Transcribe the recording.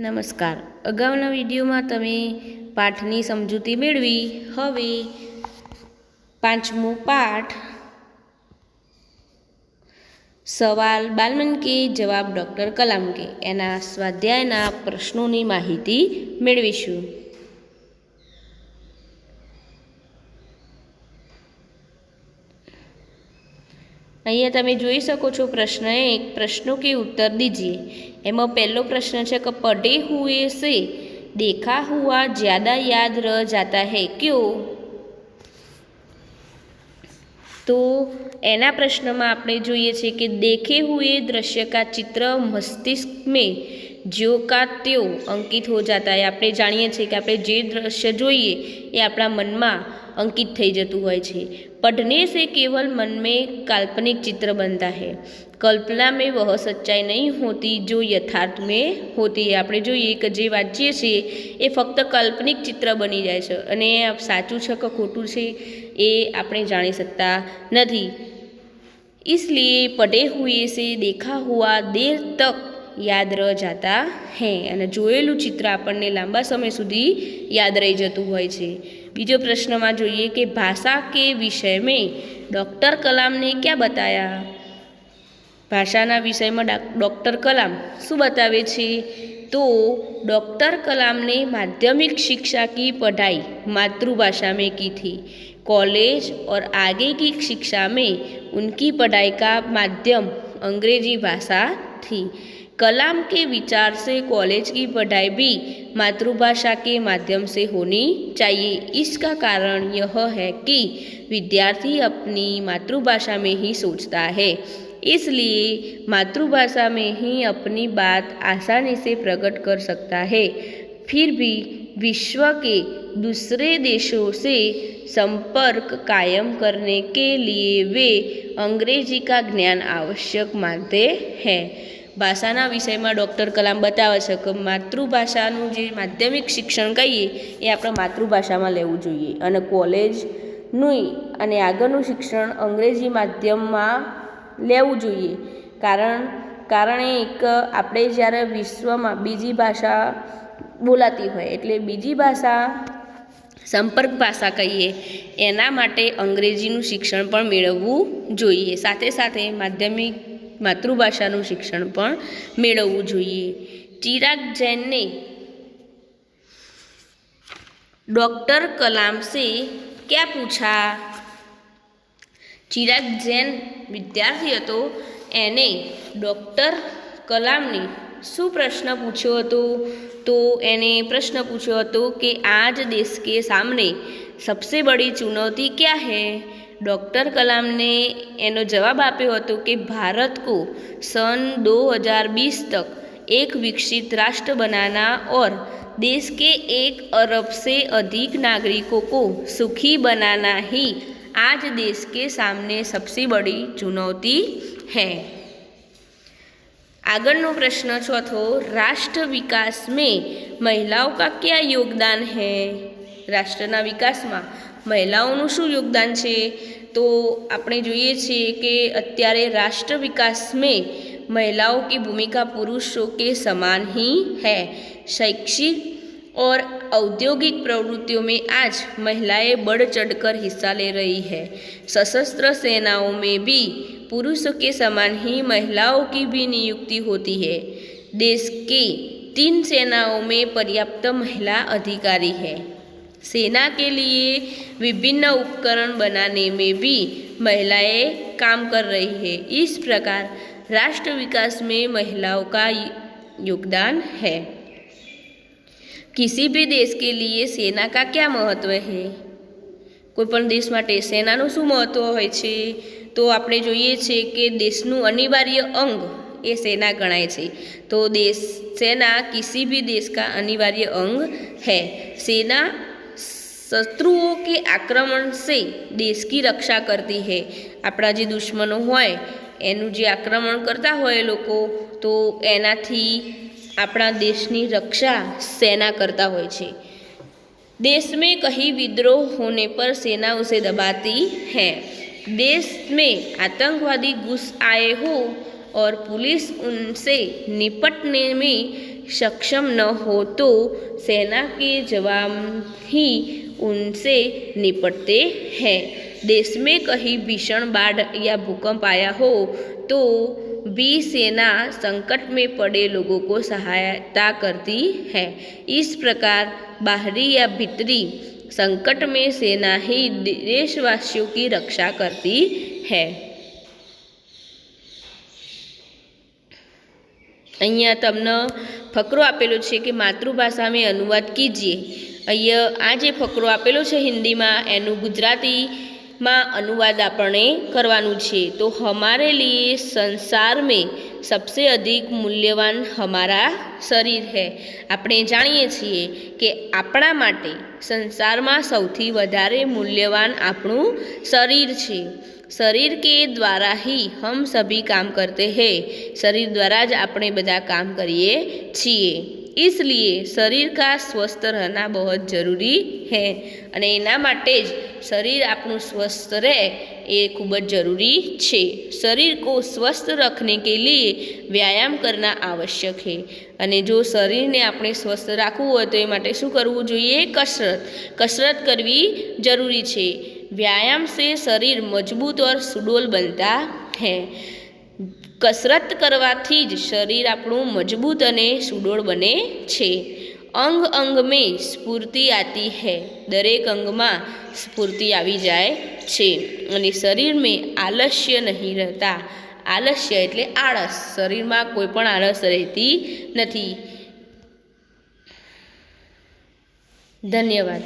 નમસ્કાર. અગાઉના વિડીયોમાં તમે પાઠની સમજૂતી મેળવી. હવે પાંચમો પાઠ, સવાલ બાલમન કે જવાબ ડૉક્ટર કલામ કે, એના સ્વાધ્યાયના પ્રશ્નોની માહિતી મેળવીશું. અહીંયા તમે જોઈ શકો છો પ્રશ્ન 1, प्रश्नों के उत्तर दीजिए. एम पहलो प्रश्न है कि पढ़े हुए से देखा हुआ ज़्यादा याद रह जाता है, क्यों? तो एना प्रश्न में आपने जोईए छे कि देखे हुए दृश्य का चित्र मस्तिष्क में ज्यो का त्यो अंकित हो जाता है. आपणे जाणीए छे कि आपणे जे दृश्य जोईए ए आपणा मन में अंकित थई जतुं होय छे. पढ़ने से केवल मन में काल्पनिक चित्र बनता है. कल्पना में वह सच्चाई नहीं होती जो यथार्थ में होती है. આપણે જોઈએ કે જે વાંચીએ છીએ એ ફક્ત કાલ્પનિક ચિત્ર બની જાય છે અને સાચું છે કે ખોટું છે એ આપણે જાણી શકતા નથી. इसलिए पढ़े हुए से देखा हुआ देर तक याद रह जाता है. અને જોયેલું ચિત્ર આપણને લાંબા સમય સુધી યાદ રહી જતું હોય છે. બીજો પ્રશ્નમાં જોઈએ કે ભાષા के विषय में डॉक्टर कलाम ने क्या बताया. भाषाना विषय में डॉक्टर कलाम शू बतावे छे. तो डॉक्टर कलाम ने माध्यमिक शिक्षा की पढ़ाई मातृभाषा में की थी. कॉलेज और आगे की शिक्षा में उनकी पढ़ाई का माध्यम अंग्रेजी भाषा थी. कलाम के विचार से कॉलेज की पढ़ाई भी मातृभाषा के माध्यम से होनी चाहिए. इसका कारण यह है कि विद्यार्थी अपनी मातृभाषा में ही सोचता है, इसलिए मातृभाषा में ही अपनी बात आसानी से प्रकट कर सकता है. फिर भी विश्व के दूसरे देशों से संपर्क कायम करने के लिए वे अंग्रेजी का ज्ञान आवश्यक मानते हैं. ભાષાના વિષયમાં ડૉક્ટર કલામ બતાવે છે કે માતૃભાષાનું જે માધ્યમિક શિક્ષણ કહીએ એ આપણે માતૃભાષામાં લેવું જોઈએ અને કોલેજનું અને આગળનું શિક્ષણ અંગ્રેજી માધ્યમમાં લેવું જોઈએ. કારણ એક આપણે જ્યારે વિશ્વમાં બીજી ભાષા બોલાતી હોય એટલે બીજી ભાષા સંપર્ક ભાષા કહીએ એના માટે અંગ્રેજીનું શિક્ષણ પણ મેળવવું જોઈએ. સાથે સાથે मातृभाषाનું शिक्षण पण मेळवવું જોઈએ. चिराग जैन ने डॉक्टर कलाम से क्या पूछा. चिराग जैन विद्यार्थी हतो एने डॉक्टर कलामने शू प्रश्न पूछ्यो हतो. तो एने प्रश्न पूछ्यो हतो कि आज देश के सामने सबसे बड़ी चुनौती क्या है. डॉक्टर कलाम ने एनो जवाब आप्यो हतो कि भारत को सन 2020 तक एक विकसित राष्ट्र बनाना और देश के 1 अरब से अधिक नागरिकों को सुखी बनाना ही आज देश के सामने सबसे बड़ी चुनौती है. आगळनो प्रश्न चौथो, राष्ट्र विकास में महिलाओं का क्या योगदान है. राष्ट्रना विकास में महिलाओं शू योगदान है. तो આપણે જોઈએ છીએ કે અત્યારે राष्ट्र विकास में महिलाओं की भूमिका पुरुषों के समान ही है. शैक्षिक और औद्योगिक प्रवृत्तियों में आज महिलाएं बढ़ चढ़कर हिस्सा ले रही है. सशस्त्र सेनाओं में भी पुरुषों के समान ही महिलाओं की भी नियुक्ति होती है. देश की 3 सेनाओं में पर्याप्त महिला अधिकारी है. सेना के लिए विभिन्न उपकरण बनाने में भी महिलाएं काम कर रही है. इस प्रकार राष्ट्र विकास में महिलाओं का योगदान है. किसी भी देश के लिए सेना का क्या महत्व है. कोईपण देश माटे सेनाનું શું મહત્વ હોય છે. તો આપણે જોઈએ છે કે દેશનું અનિવાર્ય અંગ એ સેના ગણાય છે. તો सेना किसी भी देश का अनिवार्य अंग है. सेना शत्रुओं के आक्रमण से देश की रक्षा करती है. अपना जे दुश्मनों होय एनु जे आक्रमण करता होय लोको तो एनाथी अपना देशनी रक्षा सेना करता होय छे. देश में कहीं विद्रोह होने पर सेना उसे दबाती है. देश में आतंकवादी घुस आए हो और पुलिस उनसे निपटने में सक्षम न हो तो सेना के जवान ही उनसे निपटते हैं। देश में कहीं भीषण बाढ़ या भूकंप आया हो तो भी सेना संकट में पड़े लोगों को सहायता करती है। इस प्रकार बाहरी या भीतरी संकट में सेना ही देशवासियों की रक्षा करती है। અહીંયા તમને ફકરો આપેલો છે કે માતૃભાષા में अनुवाद कीजिए। અહીંયા આ જે ફકરો આપેલો છે હિન્દીમાં એનું ગુજરાતીમાં अनुवाद આપણે કરવાનું છે। तो हमारे लिए संसार में सबसे अधिक मूल्यवान हमारा शरीर है। આપણે જાણીએ છીએ કે આપણા માટે સંસારમાં સૌથી વધારે મૂલ્યવાન આપણું શરીર છે। शरीर के द्वारा ही हम सभी काम करते हैं। शरीर द्वारा ज આપણે બધા કામ કરીએ છીએ। इसलिए शरीर का स्वस्थ रहना बहुत ज़रूरी है અને એના માટે જ શરીર આપણું સ્વસ્થ રહે એ ખૂબ જ જરૂરી છે। शरीर को स्वस्थ रखने के लिए व्यायाम करना आवश्यक है અને જો શરીરને આપણે સ્વસ્થ રાખવું હોય તો એ માટે શું કરવું જોઈએ? कसरत करवी जरूरी છે। व्यायाम से शरीर मजबूत और सुडौल बनता है। कसरत करवाथी ज शरीर આપણું मजबूत અને सुडौल बने છે। अंग अंग में स्फूर्ति आती है। दरेक अंग में स्फूर्ति आवी जाए छे અને शरीर में आलस्य नहीं रहता। आलस्य એટલે આળસ। શરીરમાં કોઈ પણ આળસ રહેતી નથી। ધન્યવાદ।